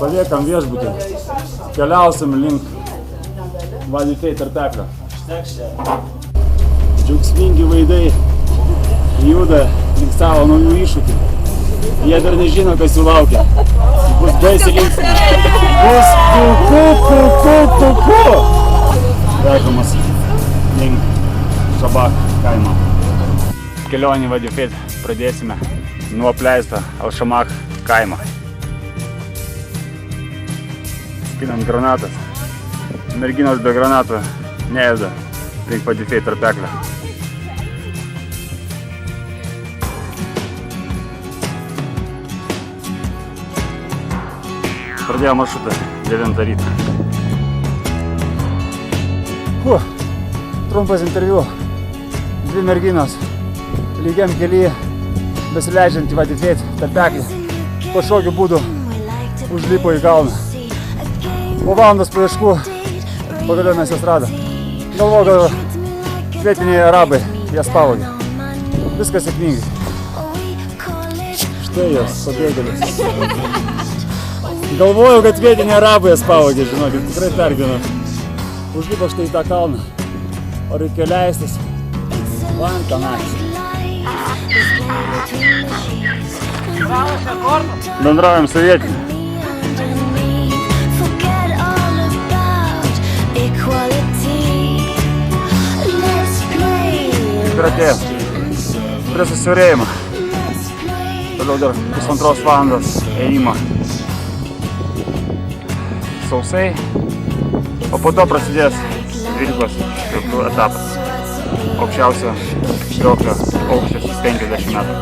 Paliekam viešbutį. Keliausim link Vadifei tarpeklio. Džiaugsmingi vaidai juda link savo naujų iššūkių. Jie dar nežino, kas jų laukia. Bus baisiai linksma. Bus puku. Vežamas link Šabak kaimo. Kelionį Vadifei pradėsime nuo apleisto Al-Shamak kaimo. Skinant granatas. Merginos be granatų nejuda link Vadifei tarpeklio. Pradėjo maršrutą 9 ryto. Trumpas interviu. 2 merginos lygiam kelyje besileidžiant į Vadifei tarpeklį. Kažkokiu būdu užlipo į kalną. Po valandos paieškų pagaliau mes jas radom. Galvoju, kad vietiniai arabai jas pavogė. Viskas sėkmingai. Štai jos, pabėgėlis. Galvoju, kad vietiniai arabai jas pavogė, žinokit, tikrai pergyvenu. Užlipo štai į tą kalną. O reikia leistis. Vantanais. Bendraujam su vietiniu. Pratėjom prie susiaurėjimo. Toliau dar 1,5 valandos ėjimo sausai, o po to prasidės 12 šiokių etapas. Aukščiausio šioklio aukštis 50 metrų.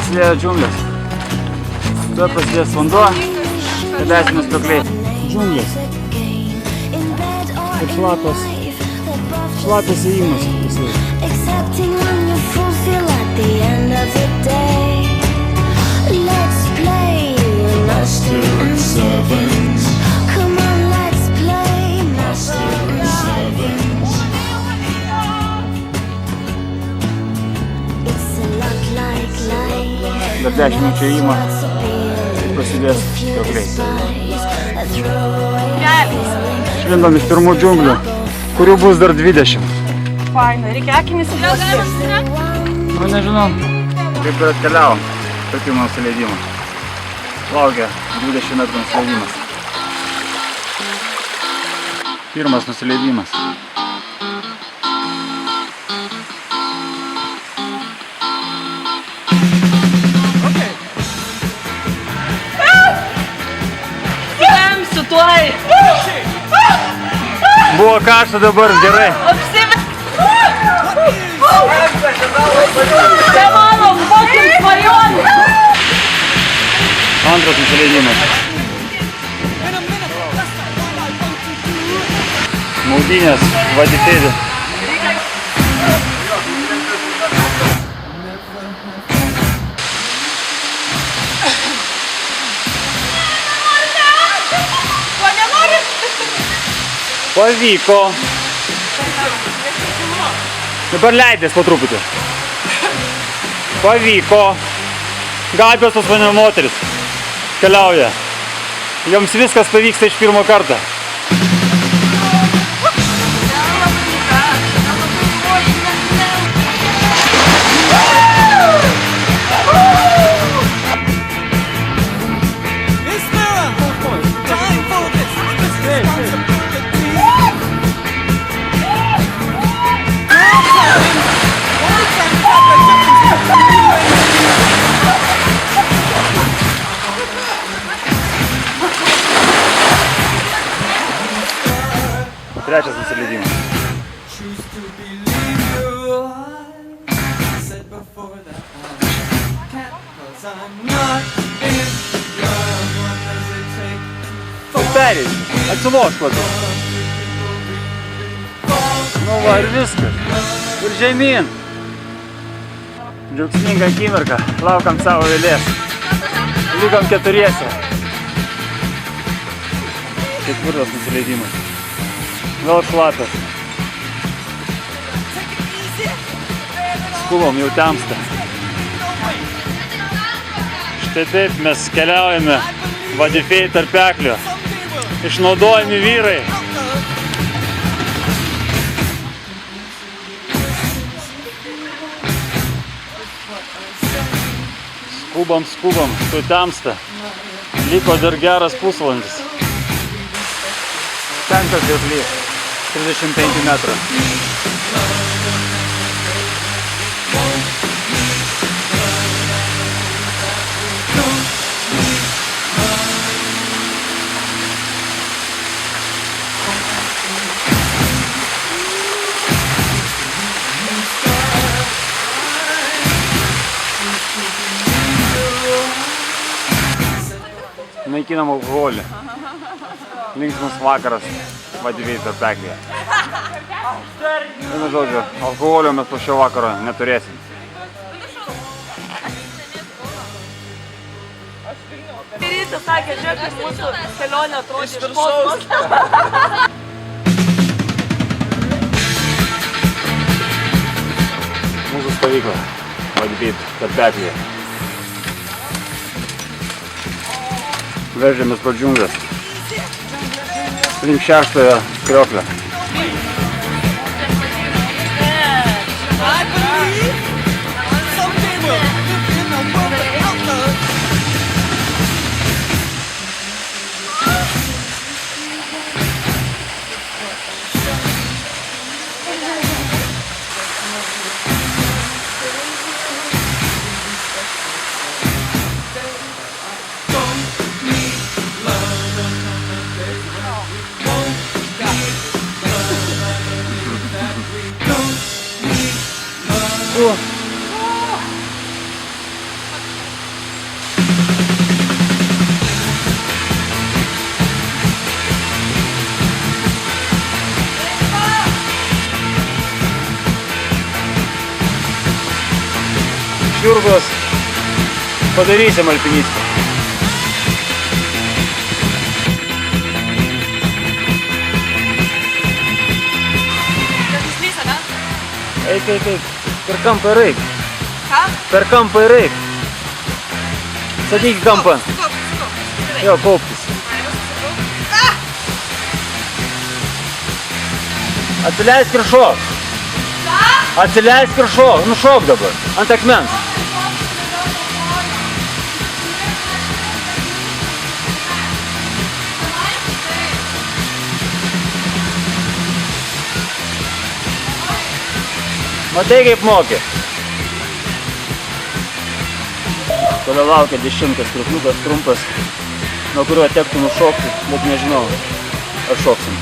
Prasidėjo džiunglės. Tuo prasidės vanduo ir leisime stukliai. Džiunglės. Ir šlapias įėjimas. Dar 10 minučių įėjimo prasidės stukliai. Švindom iš pirmų džiunglių, kurių bus dar 20. Faina, reikia akinis įprastis. Nu, nežinau. Kaip ir atkeliavom, tokių nusileidimų. Laukia 20 metrų nusileidimas. Pirmas nusileidimas. Tuoj! Buvo karšta, dabar gerai. Čia mano fucking svajonė! Antras nusileidimas. Maudynės Vadifei. Pavyko. Dabar leidės po truputį. Pavyko. Gabios tos mane moteris keliauja. Joms viskas pavyksta iš pirmo karto. Trečias nusileidimas. Perėjai, atsilošk labiau. Nu va ir viskas. Ir žemyn. Džiaugsminga akimirka. Laukam savo eilės. Lygiam 4. Ketvirtas nusileidimas. Vėl šlapias. Skubam, jau temsta. Štai taip mes keliaujame Vadifėjų tarpeklio. Išnaudojami vyrai. Skubam, tu temsta. Liko dar geras pusvalandis. 5 žioplys, 35 metrų. Naikinam alkoholį. Linksmas vakaras Vadifėjų tarpeklyje. Vienu žodžiu, alkoholio mes po šio vakaro neturėsim. Rytis sakė, žiūrėk, kaip mūsų kelionė atrodė iš kosmos. Mūsų stovykla Vadifėjų tarpeklyje. Vežėmės po džiunglės. Link 6 krioklio. Jurgos padarysim alpinistą. Eik. Per kampą ir eik. Ką? Per kampą ir eik. Sakyk į kampą. Jo, kauptis. Atsileisk ir šok. Atsileisk ir šok. Nu šok dabar. Ant akmens. Matai kaip mokė. Toliau laukia 10 kriokliukas trumpas, nuo kurio tektų nušokti, bet nežinau, ar šoksim.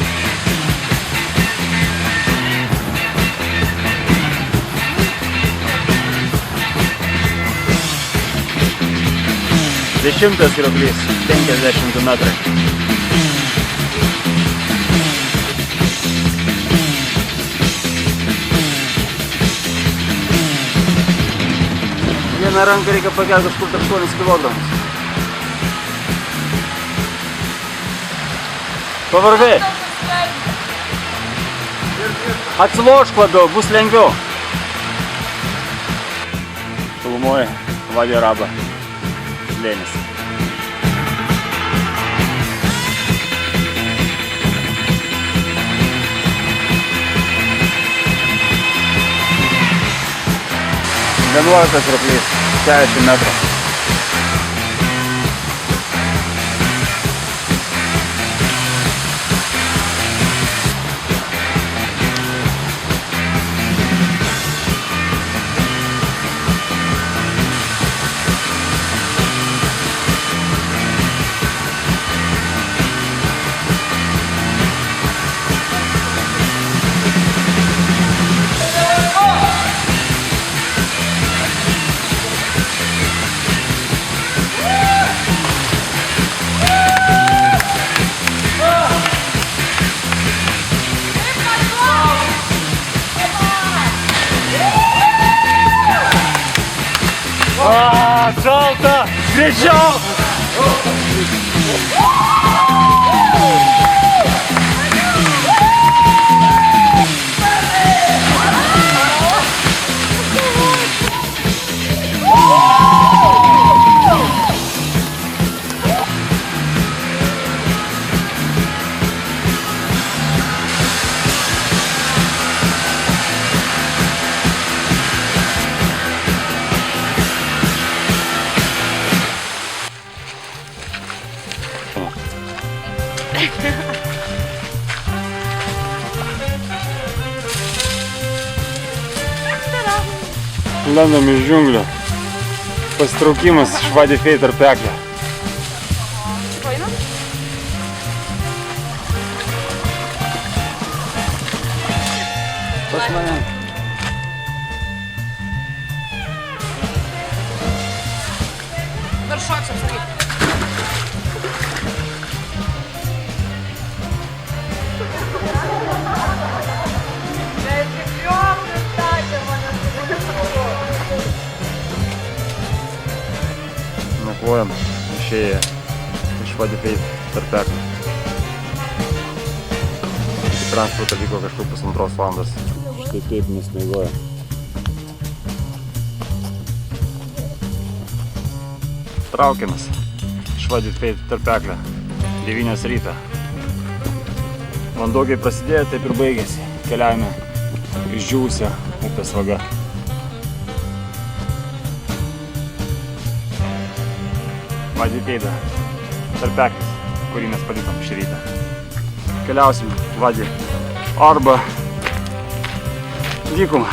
Dešimtas krioklys, 52 metrai. Vieną ranką reikia pakelti kažkur 8 kilogramus. Pavargai. Atsilošk labiau, bus lengviau. Tolumoje Vadi Araba slėnis. Vienuoliktas krioklys, 60 metrų. Šalta! Greičiau! Lendam iš džiunglių. Pasitraukimas iš Vadi Fei tarpeklio. Pas mane. Dar šoks apsakyk. Nakvojam išėję iš Vadi Fei tarpeklio. Iki transporto liko kažkur 1,5 valandos. Štai taip mes miegoja. Traukiamės iš Vadi Fei tarpeklio 9 ryto. Vanduo kaip prasidėjo, taip ir baigėsi. Keliavime išdžiūvusią upės vaga. Vadi Fei tarpeklis, kurį mes palikom šį rytą. Keliausim Vadi arba dykumą.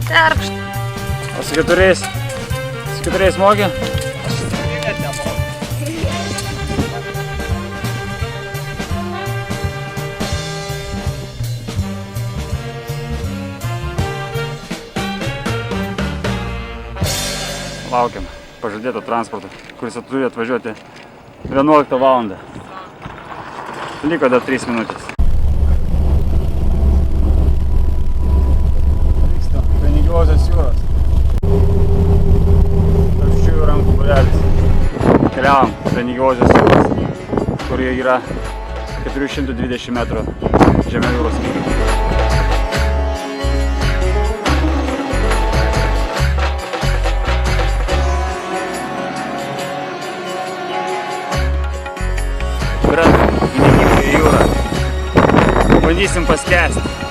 Terkšt. O su keturiais mokė? Laukiam pažadėto transporto, kuris turi atvažiuoti 11 valandą. Liko dar 3 minutės. Vyksta prie Negyvosios jūros. Tarpščiųjų rankų būrelis. Keliavam prie Negyvosios jūros, kurioje yra 420 metrų žemė jūros lygio. Į Negyvąją jūrą. Bandysim paskęsti.